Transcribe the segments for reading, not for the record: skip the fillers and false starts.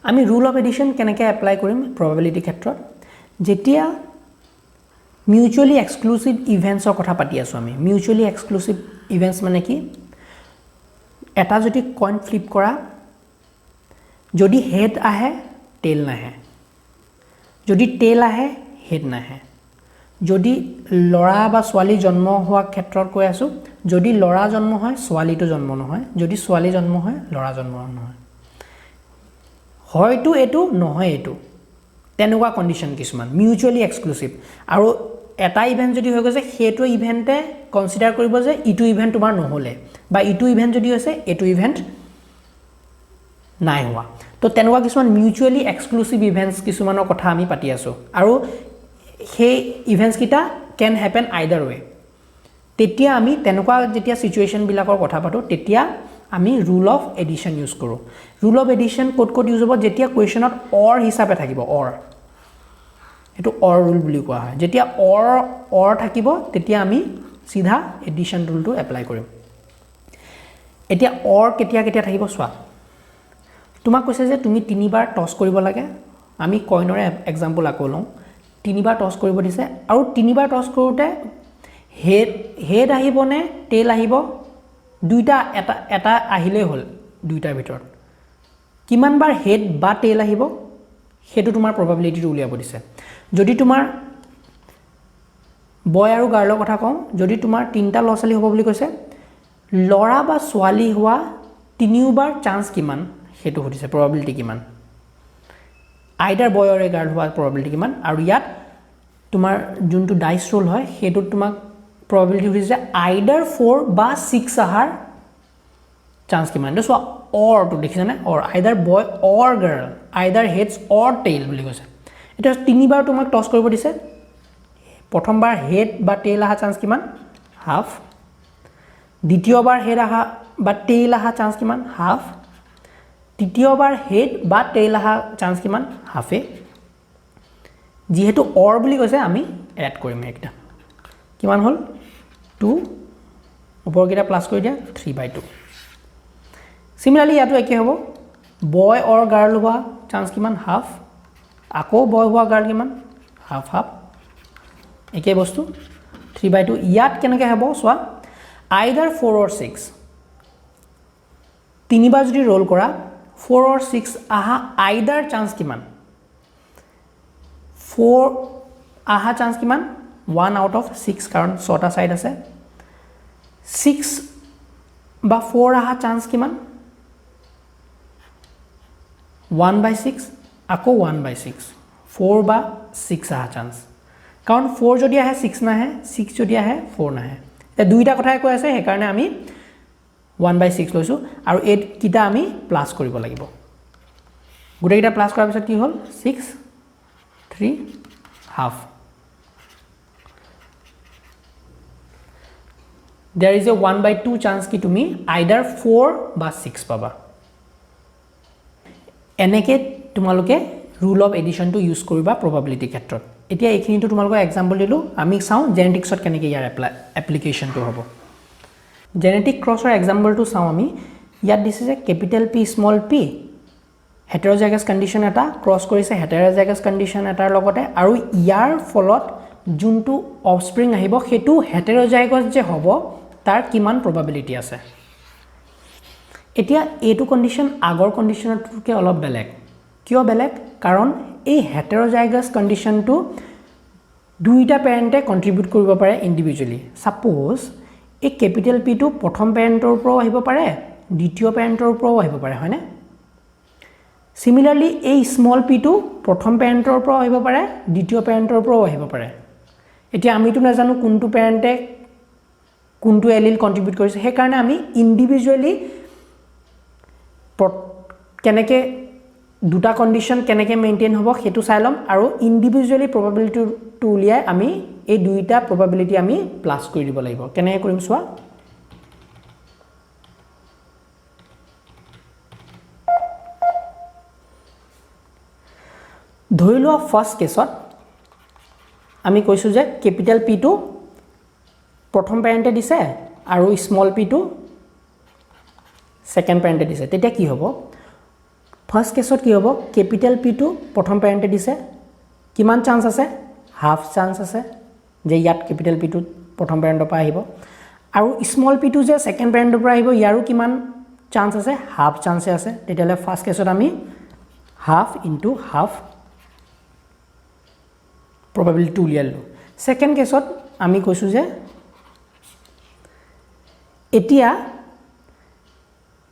আমি rule of addition কেনেকৈ apply কৰিম probability ক্ষেত্ৰত যেতিয়া mutually exclusive events ৰ কথা পাতি আছো আমি mutually exclusive events মানে কি এটা যদি কইন ফ্লিপ কৰা যদি হেড আহে টেইল নাহে যদি টেইল আহে হেড নাহে যদি লৰা বা ছোৱালী জন্ম হোৱা ক্ষেত্ৰত কৈ আছো যদি লৰা জন্ম হয় ছোৱালীটো জন্ম নহয় যদি ছোৱালী জন্ম হয় লৰা জন্ম নহয় হয়তো এটো নহয় এটো তেনেকুৱা কন্ডিশন কিছুমান মিউচুয়ালি এক্সক্লুসিভ আৰু এটা ইভেন্ট যদি হৈ গৈছে হেটো ইভেন্টে কনসিডাৰ কৰিব যে ইটো ইভেন্ট তোমাৰ নহলে বা ইটো ইভেন্ট যদি হৈছে এটো ইভেন্ট নাই হোৱা তো তেনেকুৱা কিছুমান মিউচুয়ালি এক্সক্লুসিভ ইভেন্টস কিছুমানৰ কথা আমি পাতি আছো আৰু সেই ইভেন্টস কিটা ক্যান হ্যাপেন আইদাৰ ওয়ে তেতিয়া আমি তেনেকুৱা যেতিয়া সিচুৱেচন বিলাকৰ কথা পাতো তেতিয়া আমি ৰুল অফ এডিশন ইউজ কৰো rule of addition code use হ'ব যেতিয়া কোৱেশ্চনত অৰ হিচাপে থাকিব অৰ এটো অৰ ৰুল বুলি কোৱা হয় যেতিয়া অৰ থাকিব তেতিয়া আমি সিধা এডিশন ৰুলটো এপ্লাই কৰিম এতিয়া অৰ কেতিয়া কেতিয়া থাকিব সোৱা তোমাক কৈছে যে তুমি তিনিবাৰ টস কৰিব লাগে আমি কইনৰে এক্সাম্পল আকো লওঁ তিনিবাৰ টস কৰিব দিছে আৰু তিনিবাৰ টস কৰোতে হেড আহিবনে টেইল আহিব দুইটা এটা আহিলে হল দুইটাৰ ভিতৰত কিমান বাৰ হেড বা টেইল আহিব হেতু তোমাৰ প্ৰবাবিলিটিটো উলিয়াব দিছে যদি তোমাৰ বয় আৰু গাৰ্লৰ কথা কওঁ যদি তোমাৰ তিনটা লছালি হ'ব বুলি কৈছে লৰা বা ছোৱালী হোৱা তিনিবাৰ চান্স কিমান হেতু হদিছে প্ৰবাবিলিটি কিমান আইদাৰ বয় অৰ গাৰ্ল হোৱা প্ৰবাবিলিটি কিমান আৰু ইয়াত তোমাৰ যোনটো ডাইস ৰোল হয় হেতু তোমাক probability হদিছে আইদাৰ 4 বা 6 আহাৰ চান্স কিমান সো অৰ টু দেখিছানে অৰ আইদাৰ বয় অৰ গাৰ্ল আইদাৰ হেডস অৰ টেইল বুলি কৈছে এটা তিনিবাৰ তোমাক টস কৰিব দিছে প্ৰথমবাৰ হেড বা টেইল আহা চান্স কিমান হাফ দ্বিতীয়বাৰ হেড আহা বা টেইল আহা চান্স কিমান হাফ তৃতীয়বাৰ হেড বা টেইল আহা চান্স কিমান হাফে যেহেতু অৰ বুলি কৈছে আমি এড কৰিম একটা কিমান হল 2 ওপৰ কিটা প্লাস কৰি দিয়া 3/2 সিমিলাৰলি ইয়াতো একে হ'ব বয় অৰ গাৰ্ল হোৱা চান্স কিমান হাফ আকৌ বয় হোৱা গাৰ্ল কিমান হাফ হাফ একে বস্তু 3/2 ইয়াত কেনেকৈ হ'ব সোৱা আইদাৰ 4 অৰ 6 তিনিবাৰ যদি ৰোল কৰা 4 অৰ 6 আহা আইদাৰ চান্স কিমান 4 আহা চান্স কিমান 1 আউট অফ 6 কাৰণ 6টা সাইড আছে 6 বা 4 আহা চান্স কিমান 1/6 আকৌ 1/6 4 বা 6 আহা চান্স কাৰণ 4 যদি আহে 6 নাহে 6 যদি আহে 4 নাহে এটা দুইটা কথাই কৈ আছে সেই কাৰণে আমি 1/6 লৈছো আৰু এই কিটা আমি প্লাস কৰিব লাগিব গুটেই কিটা প্লাস কৰাৰ পিছত কি হ'ল 6 3 half there is a 1/2 chance ki tumi either 4 ba 6 paba eneke tumaloke rule of addition to use koriba probability khetrot etia ekhini to tumaloke example dilu ami saw genetics ot keneke yar application to hobo genetic cross or example to saw ami yat this is a capital P small p heterozygous condition eta cross korise heterozygous condition etar logote aru yar folot juntu offspring ahibo hetu heterozygous je hobo তার কিমান probability আছে এতিয়া এটো condition আগৰ কন্ডিশনতকে অলপ বেলেগ কিয় বেলেগ কাৰণ এই হেটেৰোজাইগাস কন্ডিশনটো দুইটা প্যাৰেন্টে কন্ট্ৰিবিউট কৰিব পাৰে ইন্ডিভিজুয়ালি সাপোজ এই ক্যাপিটাল পি টো প্ৰথম প্যাৰেন্টৰ পৰা আহিব পাৰে দ্বিতীয় প্যাৰেন্টৰ পৰা আহিব পাৰে হয়নে সিমিলাৰলি এই স্মল পি টো প্ৰথম প্যাৰেন্টৰ পৰা আহিব পাৰে দ্বিতীয় প্যাৰেন্টৰ পৰা আহিব পাৰে এতিয়া আমিটো নাজানো কোনটো প্যাৰেন্টে কোনটো এলিল কন্ট্ৰিবিউট কৰিছে হে কাৰণে আমি ইন্ডিভিজুয়ালি কেনেকে দুটা কন্ডিশন কেনেকে মেইনটেইন হ'ব হেতু চাইলম আৰু ইন্ডিভিজুয়ালি প্ৰবাবিলিটি টু উলিয়াই আমি এই দুইটা প্ৰবাবিলিটি আমি প্লাস কৰি দিব লাগিব কেনেকে কৰিম সোৱা ধৰিলো ফাৰ্স্ট কেছত আমি কৈছো যে ক্যাপিটাল P টো প্ৰথম প্যাৰেন্টে দিছে আৰু স্মল p টো সেকেন্ড প্যাৰেন্টে দিছে তেতিয়া কি হ'ব ফাৰ্ষ্ট কেছত কি হ'ব কেপিটেল পিটো প্ৰথম পেৰেণ্টে দিছে কিমান চান্স আছে হাফ চান্স আছে যে ইয়াত কেপিটেল পিটো প্ৰথম পেৰেণ্টৰ পৰা আহিব আৰু স্মল পিটো যে সেকেন্ড পেৰেণ্টৰ পৰা আহিব ইয়াৰো কিমান চান্স আছে হাফ চান্সে আছে তেতিয়ালে ফাৰ্ষ্ট কেছত আমি হাফ ইনটু হাফ probability উলিয়ালো সেকেন্ড কেছত আমি কৈছো যে এতিয়া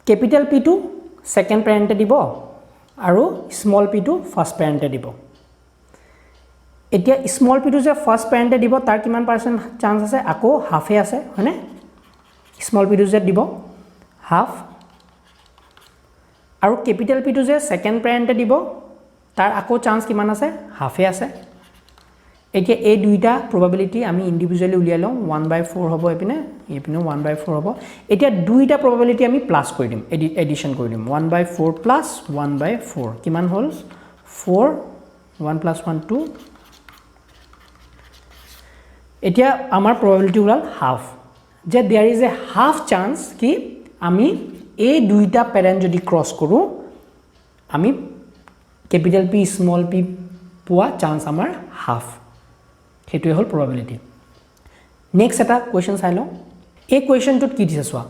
কেপিটেল পি টু সেকেন্ড পেৰেণ্টে দিব আৰু স্মল পি টু ফাৰ্ষ্ট পেৰেণ্টে দিব এতিয়া স্মল পি টু যে ফাৰ্ষ্ট পেৰেণ্টে দিব তাৰ কিমান পাৰ্সেন্ট চান্স আছে আকৌ হাফে আছে হয়নে স্মল পি টু যে দিব হাফ আৰু কেপিটেল পি টু যে সেকেন্ড পেৰেণ্টে দিব তাৰ আকৌ চান্স কিমান আছে হাফে আছে এতিয়া এই দুইটা probability আমি ইন্ডিভিজুয়ালি উলিয়াই লওঁ 1/4 হ'ব এপিনে 1/4 হ'ব এতিয়া দুইটা probability আমি প্লাস কৰি দিম এডিশন কৰি দিম 1/4 প্লাস 1/4 কিমান হ'ল 4 1 + 1 2 এতিয়া আমাৰ probability ওলাল হাফ যে there is a half chance কি আমি এই দুইটা প্যাৰেন্ট যদি ক্ৰস কৰো আমি ক্যাপিটাল P স্মল p পোৱা চান্স আমাৰ হাফ হেতুৱে হল probability নেক্সট এটা কোৱেশ্চন চাই লওঁ এই কোৱেশ্চনটোত কি দিছে চোৱা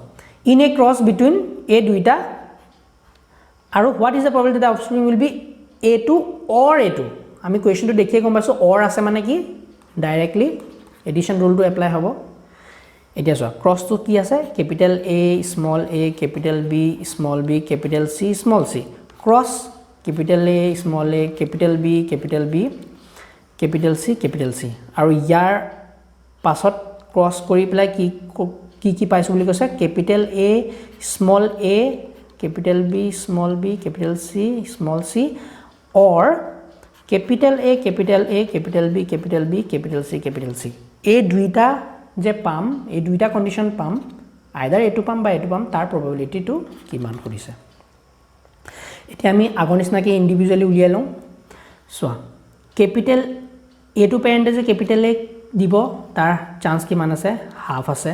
ইন এ ক্ৰস বিটুইন এ দুইটা আৰু what is the probability that offspring will be a2 or a2 আমি কোৱেশ্চনটো দেখিয়ে গম পাইছো or আছে মানে কি ডাইৰেক্টলি এডিশন ৰুলটো এপ্লাই হ'ব এতিয়া চোৱা ক্ৰসটো কি আছে capital A small a capital B small b capital C small c cross capital A small a capital B capital B capital C আৰু ইয়াৰ পাছত ক্ৰস কৰি প্লাই কি পাইছো বুলি কৈছে capital A small a capital B small b capital C small c or capital A capital A capital B capital B capital C এই দুইটা যে পাম এই দুইটা কন্ডিশন পাম আইদাৰ এটু পাম বা এটু পাম তাৰ probability টো কিমান কৰিছে এতিয়া আমি আগৰ নিচিনাকে ইন্ডিভিজুয়ালি উলিয়াই লওঁ সোৱা ক্যাপিটাল A টু পেৰেণ্টে যে ক্যাপিটাল A দিব তাৰ চান্স কিমান আছে হাফ আছে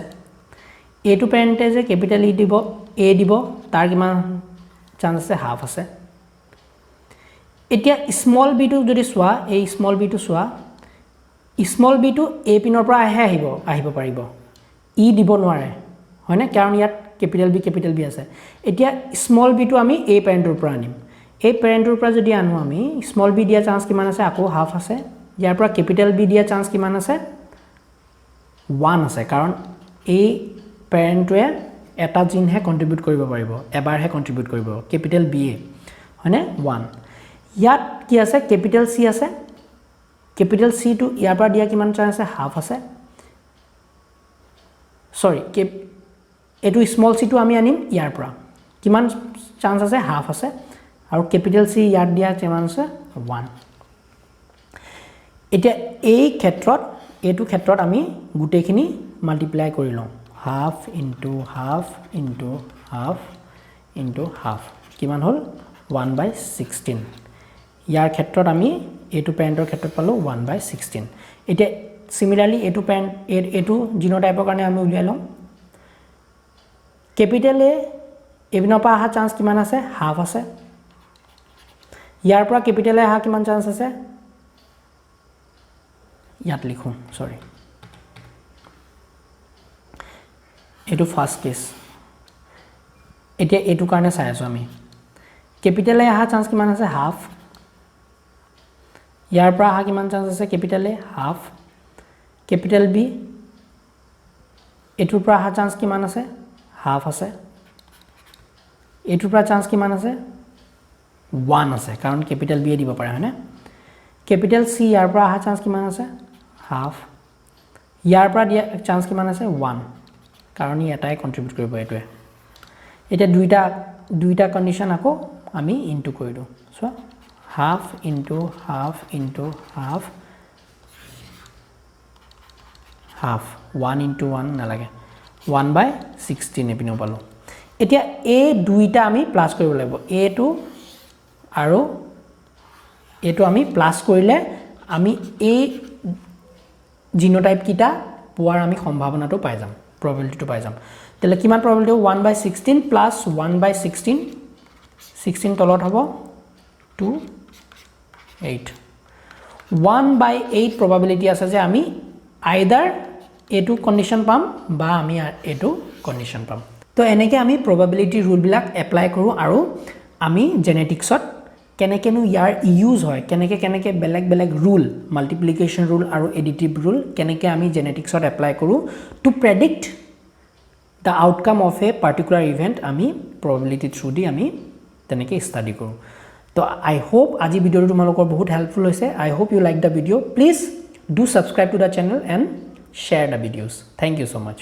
A টু পেৰেণ্টে যে ক্যাপিটাল E দিব A দিব তাৰ কিমান চান্স আছে হাফ আছে এতিয়া স্মল b টু যদি সোৱা এই স্মল b টু সোৱা স্মল b টু a পিনৰ পৰা আহিব পাৰিব e দিব নোৱাৰে হয়নে কাৰণ ইয়াত ক্যাপিটাল B আছে এতিয়া স্মল b টু আমি a পেৰেণ্টৰ পৰা আনিম এই পেৰেণ্টৰ পৰা যদি আনো আমি স্মল b দিয়া চান্স কিমান আছে আকৌ হাফ আছে ইয়াৰ পৰা ক্যাপিটাল B দিয়া চান্স কিমান আছে 1 আছে কাৰণ এই পেৰেণ্টৱে এটা জিনহে কন্ট্ৰিবিউট কৰিব পাৰিব এবাৰহে কন্ট্ৰিবিউট কৰিব ক্যাপিটাল B হয়নে 1 ইয়াত কি আছে ক্যাপিটাল C আছে ক্যাপিটাল C টু ইয়াৰ পৰা দিয়া কিমান চান্স আছে হাফ আছে সৰি এটো স্মল c টু আমি আনিম ইয়াৰ পৰা কিমান চান্স আছে হাফ আছে আৰু ক্যাপিটাল C ইয়াত দিয়া কিমান আছে 1 এতিয়া এই ক্ষেত্ৰত এটো ক্ষেত্ৰত আমি গুটেখিনি মাল্টিপ্লাই কৰি লওঁ half into half into half into half কিমান হ'ল 1/16 ইয়াৰ ক্ষেত্ৰত আমি এটো পেৰেণ্টৰ ক্ষেত্ৰত পালো 1/16 এতিয়া সিমিলাৰলি এটো পেৰেণ্ট এটো জিনোটাইপৰ কাৰণে আমি উলিয়াই লওঁ ক্যাপিটাল A এবিনৰ পৰা আহা চান্স কিমান আছে হাফ আছে ইয়াৰ পৰা ক্যাপিটাল A আহা কিমান চান্স আছে ইয়াত লিখো সৰি এটো ফাৰ্ষ্ট কেস এতিয়া এটো কাৰণে চাই আছো আমি ক্যাপিটাল A আহা চান্স কিমান আছে হাফ ইয়াৰ পৰা আহা কিমান চান্স আছে capital A half capital B এটোৰ পৰা আহা চান্স কিমান আছে হাফ আছে এটোৰ পৰা চান্স কিমান আছে 1 আছে কাৰণ ক্যাপিটাল B দিব পাৰে হয়নে ক্যাপিটাল C ইয়াৰ পৰা আহা চান্স কিমান আছে হাফ ইয়াৰ পৰা দিয়া চান্স কিমান আছে 1 কাৰণ ই এটাই কন্ট্ৰিবিউট কৰিব এটোৱে এটা দুইটা কন্ডিশন আকৌ আমি ইনটু কৰি দিও so half into half into half half 1 into 1 নালাগে 1/16 এপিনো পালো এতিয়া এই দুইটা আমি প্লাস কৰিব লাগিব a2 আৰু এটো আমি প্লাস কৰিলে আমি এই জিনোটাইপ কিটা পোৱাৰ আমি সম্ভাৱনাটো পাই যাম probability পাই যাম তেলে কিমান probability 1/16 plus 1/16 16 তলত হ'ব 2 8 1/8 probability আছে যে আমি either এটো কন্ডিশন পাম বা আমি এটো কন্ডিশন পাম তো এনেকে আমি probability rule বিলাক এপ্লাই কৰো আৰু আমি জেনেটিক্সত কেনেকেনো ইয়াৰ ইউজ হয় কেনেকে বেলেগ ৰুল মাল্টিপ্লিকেশন ৰুল আৰু এডিটিভ ৰুল কেনেকে আমি জেনেটিক্সত এপ্লাই কৰো to predict the outcome of a particular event আমি probability through দি আমি তেনেকে ষ্টাডি কৰো তো I hope আজি ভিডিওটো তোমালোকৰ বহুত হেল্পফুল হৈছে I hope you like the video please do subscribe to the channel and share the videos thank you so much